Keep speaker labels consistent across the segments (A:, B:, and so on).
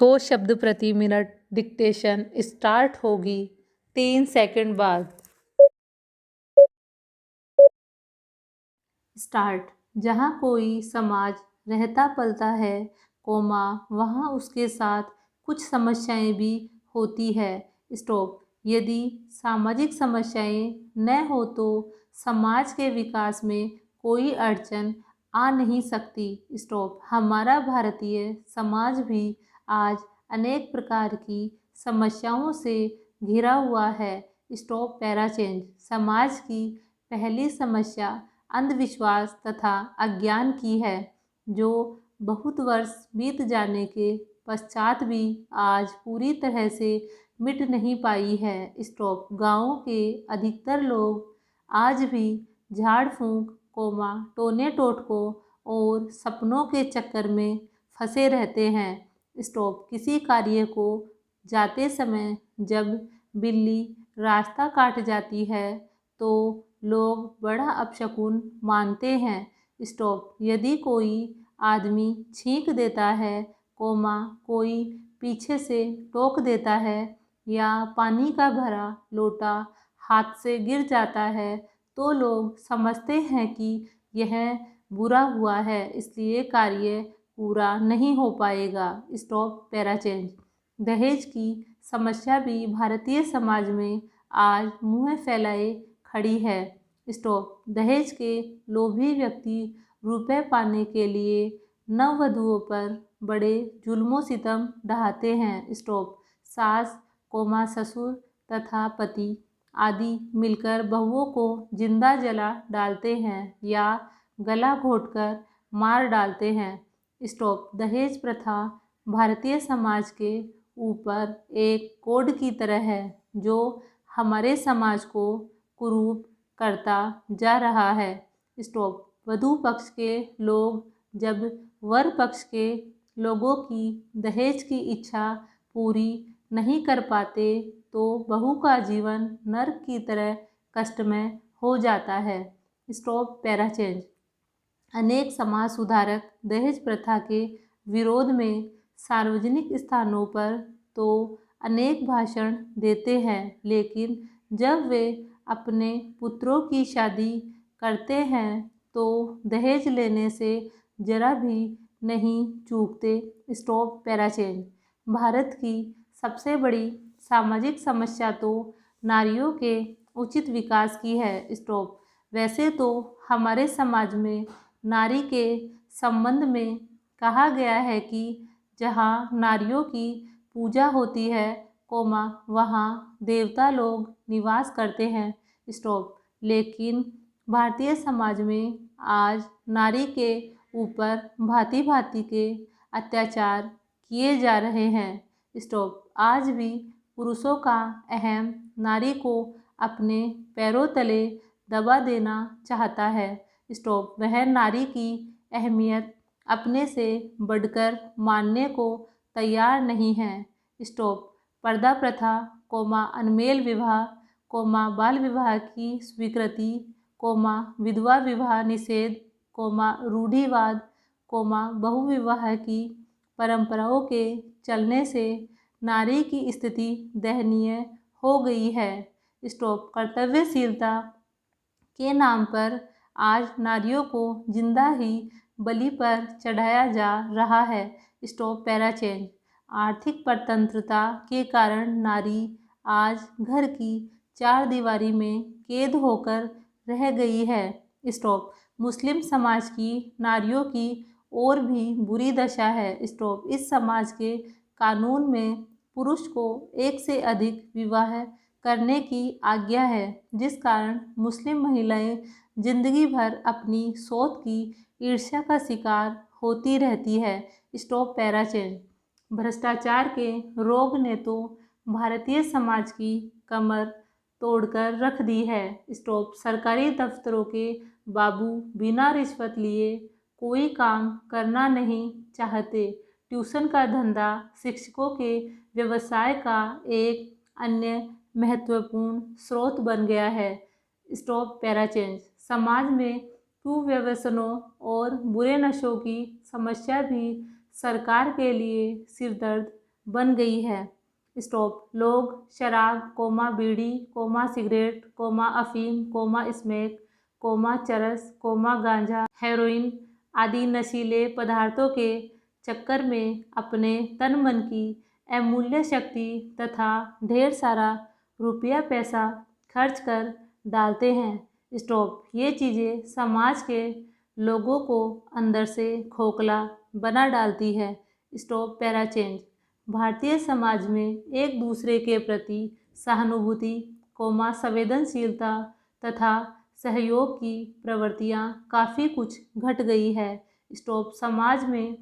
A: 100 शब्द प्रति minute dictation start होगी 3 सेकंड बाद। स्टार्ट। जहाँ कोई समाज रहता पलता है, वहाँ उसके साथ कुछ समस्याएं भी होती है। स्टॉप। यदि सामाजिक समस्याएं न हो तो समाज के विकास में कोई अड़चन आ नहीं सकती। स्टॉप। हमारा भारतीय समाज भी आज अनेक प्रकार की समस्याओं से घिरा हुआ है। Stop para change. समाज की पहली समस्या अंधविश्वास तथा अज्ञान की है, जो बहुत वर्ष बीत जाने के पश्चात भी आज पूरी तरह से मिट नहीं पाई है। स्टॉप। गाँवों के अधिकतर लोग आज भी झाड़ फूंक टोने टोटकों और सपनों के चक्कर में फंसे रहते हैं। स्टॉप। किसी कार्य को जाते समय जब बिल्ली रास्ता काट जाती है तो लोग बड़ा अपशकुन मानते हैं। स्टॉप। यदि कोई आदमी छींक देता है, कोई पीछे से टोक देता है या पानी का भरा लोटा हाथ से गिर जाता है तो लोग समझते हैं कि यह बुरा हुआ है, इसलिए कार्य पूरा नहीं हो पाएगा। Stop para change. दहेज की समस्या भी भारतीय समाज में आज मुंह फैलाए खड़ी है। स्टॉप। दहेज के लोभी व्यक्ति रुपए पाने के लिए नववधुओं पर बड़े जुल्मों सितम ढहाते हैं। स्टॉप। सास, ससुर तथा पति आदि मिलकर बहुओं को जिंदा जला डालते हैं या गला घोंटकर मार डालते हैं। स्टॉप। दहेज प्रथा भारतीय समाज के ऊपर एक कोड की तरह है, जो हमारे समाज को कुरूप करता जा रहा है। स्टॉप। वधू पक्ष के लोग जब वर पक्ष के लोगों की दहेज की इच्छा पूरी नहीं कर पाते तो बहू का जीवन नर्क की तरह कष्टमय हो जाता है। Stop para change. अनेक समाज सुधारक दहेज प्रथा के विरोध में सार्वजनिक स्थानों पर तो अनेक भाषण देते हैं, लेकिन जब वे अपने पुत्रों की शादी करते हैं तो दहेज लेने से जरा भी नहीं चूकते। Stop para change. भारत की सबसे बड़ी सामाजिक समस्या तो नारियों के उचित विकास की है। स्टॉप। वैसे तो हमारे समाज में नारी के संबंध में कहा गया है कि जहाँ नारियों की पूजा होती है, वहाँ देवता लोग निवास करते हैं। स्टॉप। लेकिन भारतीय समाज में आज नारी के ऊपर भांति भांति के अत्याचार किए जा रहे हैं। स्टॉप। आज भी पुरुषों का अहम नारी को अपने पैरों तले दबा देना चाहता है। स्टॉप। वह नारी की अहमियत अपने से बढ़कर मानने को तैयार नहीं है। स्टॉप। पर्दा प्रथा, अनमेल विवाह, बाल विवाह की स्वीकृति, विधवा विवाह निषेध, रूढ़िवाद, बहुविवाह की परंपराओं के चलने से नारी की स्थिति दयनीय हो गई है। स्टॉप। कर्तव्यशीलता के नाम पर आज नारियों को जिंदा ही बलि पर चढ़ाया जा रहा है। Stop para change. आर्थिक स्वतंत्रता के कारण नारी आज घर की चार दीवारी में कैद होकर रह गई है। स्टॉप। मुस्लिम समाज की नारियों की और भी बुरी दशा है। स्टॉप। इस समाज के कानून में पुरुष को एक से अधिक विवाह करने की आज्ञा है, जिस कारण मुस्लिम महिलाएं जिंदगी भर अपनी सोच की ईर्ष्या का शिकार होती रहती है। Stop para change. भ्रष्टाचार के रोग ने तो भारतीय समाज की कमर तोड़कर रख दी है। स्टॉप। सरकारी दफ्तरों के बाबू बिना रिश्वत लिए कोई काम करना नहीं चाहते। ट्यूशन का धंधा शिक्षकों के व्यवसाय का एक अन्य महत्वपूर्ण स्रोत बन गया है। Stop para change. समाज में कुव्यसनों और बुरे नशों की समस्या भी सरकार के लिए सिरदर्द बन गई है। स्टॉप। लोग शराब, बीड़ी, सिगरेट, अफीम, स्मैक, चरस, गांजा, हेरोइन आदि नशीले पदार्थों के चक्कर में अपने तन मन की अमूल्य शक्ति तथा ढेर सारा रुपया पैसा खर्च कर डालते हैं। स्टॉप। ये चीज़ें समाज के लोगों को अंदर से खोखला बना डालती है। Stop. Para change. Bharatiya Samaj में एक दूसरे के प्रति सहानुभूति, संवेदनशीलता तथा सहयोग की प्रवृत्तियाँ काफ़ी कुछ घट गई है। स्टॉप। समाज में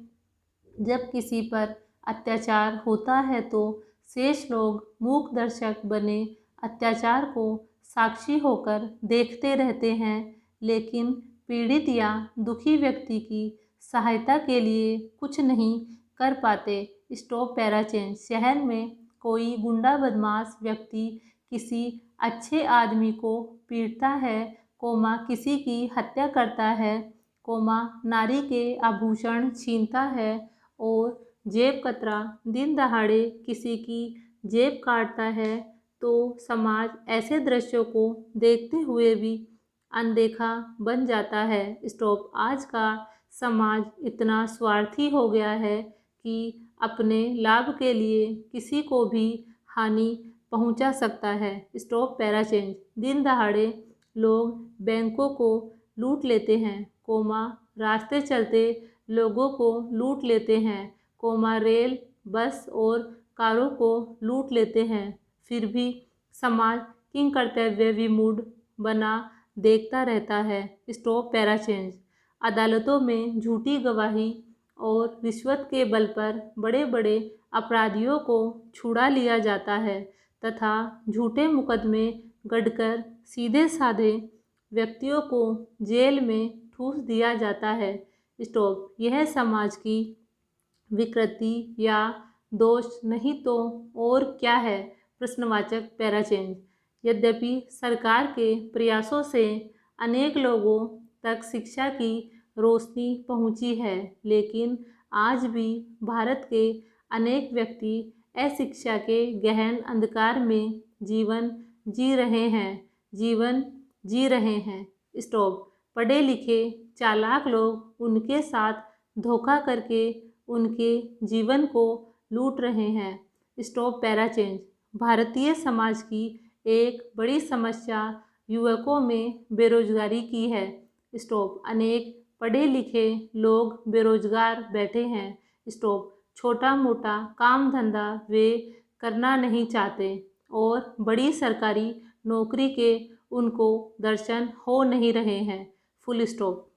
A: जब किसी पर अत्याचार होता है तो शेष लोग मूक दर्शक बने अत्याचार को साक्षी होकर देखते रहते हैं, लेकिन पीड़ित या दुखी व्यक्ति की सहायता के लिए कुछ नहीं कर पाते। स्टॉप। Para change. शहर में कोई गुंडा बदमाश व्यक्ति किसी अच्छे आदमी को पीटता है, किसी की हत्या करता है, नारी के आभूषण छीनता है और जेब कतरा दिन दहाड़े किसी की जेब काटता है, तो समाज ऐसे दृश्यों को देखते हुए भी अनदेखा बन जाता है। स्टॉप। आज का समाज इतना स्वार्थी हो गया है कि अपने लाभ के लिए किसी को भी हानि पहुंचा सकता है। स्टॉप। Para change. दिन दहाड़े लोग बैंकों को लूट लेते हैं, रास्ते चलते लोगों को लूट लेते हैं, रेल, बस और कारों को लूट लेते हैं। फिर भी समाज किंग कर्तव्य विमूढ़ बना देखता रहता है। स्टॉप। Para change. अदालतों में झूठी गवाही और रिश्वत के बल पर बड़े बड़े अपराधियों को छुड़ा लिया जाता है तथा झूठे मुकदमे गढ़कर सीधे साधे व्यक्तियों को जेल में ठूस दिया जाता है। स्टॉप। यह समाज की विकृति या दोष नहीं तो और क्या है? प्रश्नवाचक। Para change. यद्यपि सरकार के प्रयासों से अनेक लोगों तक शिक्षा की रोशनी पहुंची है, लेकिन आज भी भारत के अनेक व्यक्ति अशिक्षा के गहन अंधकार में जीवन जी रहे हैं। स्टॉप। पढ़े लिखे चालाक लोग उनके साथ धोखा करके उनके जीवन को लूट रहे हैं। Stop. Para change. Bharatiya Samaj की एक बड़ी समस्या युवकों में बेरोजगारी की है। स्टॉप। अनेक पढ़े लिखे लोग बेरोजगार बैठे हैं। स्टॉप। छोटा मोटा काम धंधा वे करना नहीं चाहते और बड़ी सरकारी नौकरी के उनको दर्शन हो नहीं रहे हैं। Full stop.